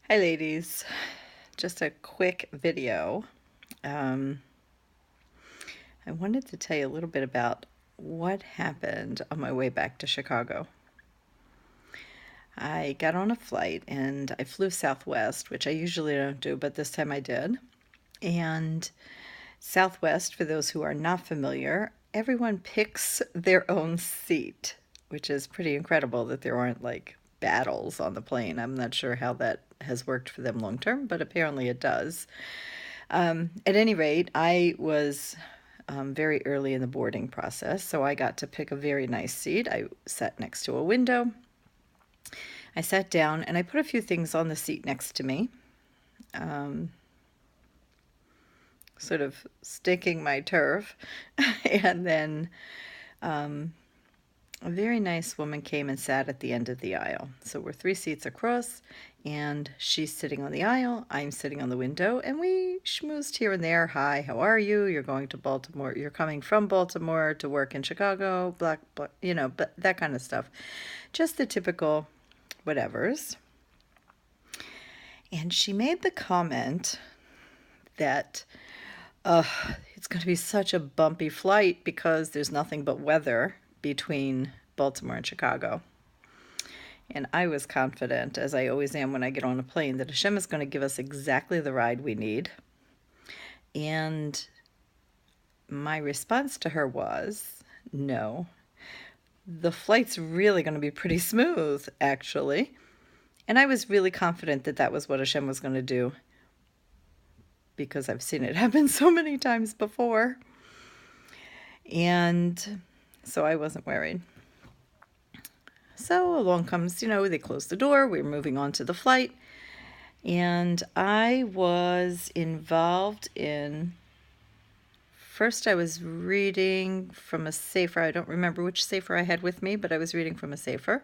Hi ladies, just a quick video. I wanted to tell you a little bit about what happened on my way back to Chicago. I got on a flight and I flew Southwest, which I usually don't do, but this time I did. And Southwest, for those who are not familiar, everyone picks their own seat, which is pretty incredible that there aren't like battles on the plane. I'm not sure how that has worked for them long term, but apparently it does. At any rate, I was very early in the boarding process, so I got to pick a very nice seat. I sat next to a window. I sat down and I put a few things on the seat next to me, um, sort of staking my turf. And then a very nice woman came and sat at the end of the aisle. So we're 3 seats across, and she's sitting on the aisle, I'm sitting on the window, and we schmoozed here and there. Hi, how are you? You're going to Baltimore. You're coming from Baltimore to work in Chicago, but that kind of stuff. Just the typical whatevers. And she made the comment that it's going to be such a bumpy flight because there's nothing but weather between Baltimore and Chicago. And I was confident, as I always am when I get on a plane, that Hashem is going to give us exactly the ride we need. And my response to her was, no, the flight's really going to be pretty smooth, actually. And I was really confident that that was what Hashem was going to do, because I've seen it happen so many times before. And so I wasn't worried. So along comes, they close the door, we're moving on to the flight, and I was involved in, first I was reading from a sefer. I don't remember which sefer I had with me, but I was reading from a sefer.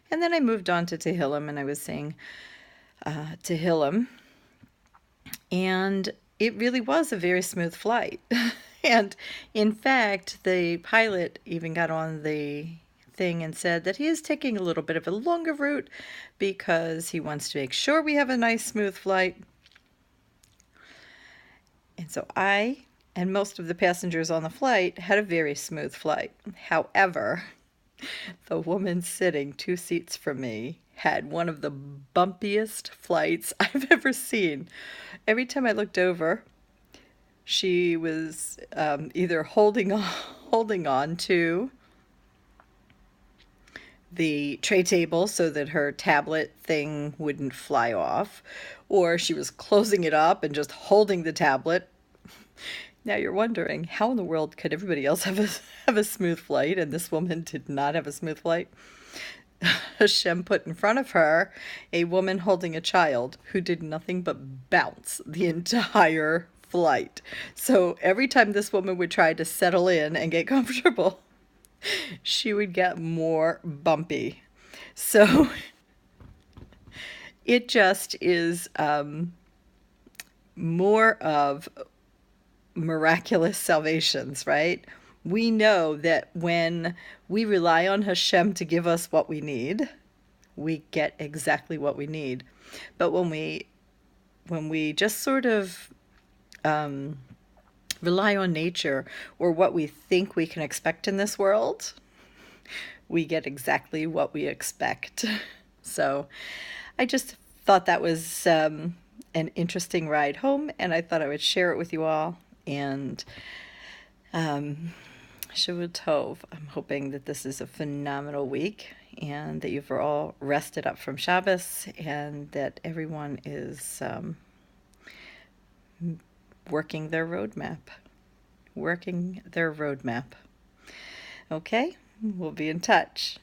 And then I moved on to Tehillim, and I was saying Tehillim, and it really was a very smooth flight. And in fact, the pilot even got on the thing and said that he is taking a little bit of a longer route because he wants to make sure we have a nice smooth flight. And so I and most of the passengers on the flight had a very smooth flight. However, the woman sitting 2 seats from me had one of the bumpiest flights I've ever seen. Every time I looked over, she was either holding on to the tray table so that her tablet thing wouldn't fly off, or she was closing it up and just holding the tablet. Now you're wondering, how in the world could everybody else have a smooth flight and this woman did not have a smooth flight? Hashem put in front of her a woman holding a child who did nothing but bounce the entire flight. So every time this woman would try to settle in and get comfortable, she would get more bumpy. So it just is more of miraculous salvations, right? We know that when we rely on Hashem to give us what we need, we get exactly what we need. But when we just sort of rely on nature or what we think we can expect in this world, we get exactly what we expect. So I just thought that was an interesting ride home, and I thought I would share it with you all. And Shavua Tov. I'm hoping that this is a phenomenal week and that you've all rested up from Shabbos and that everyone is working their roadmap. Okay, we'll be in touch.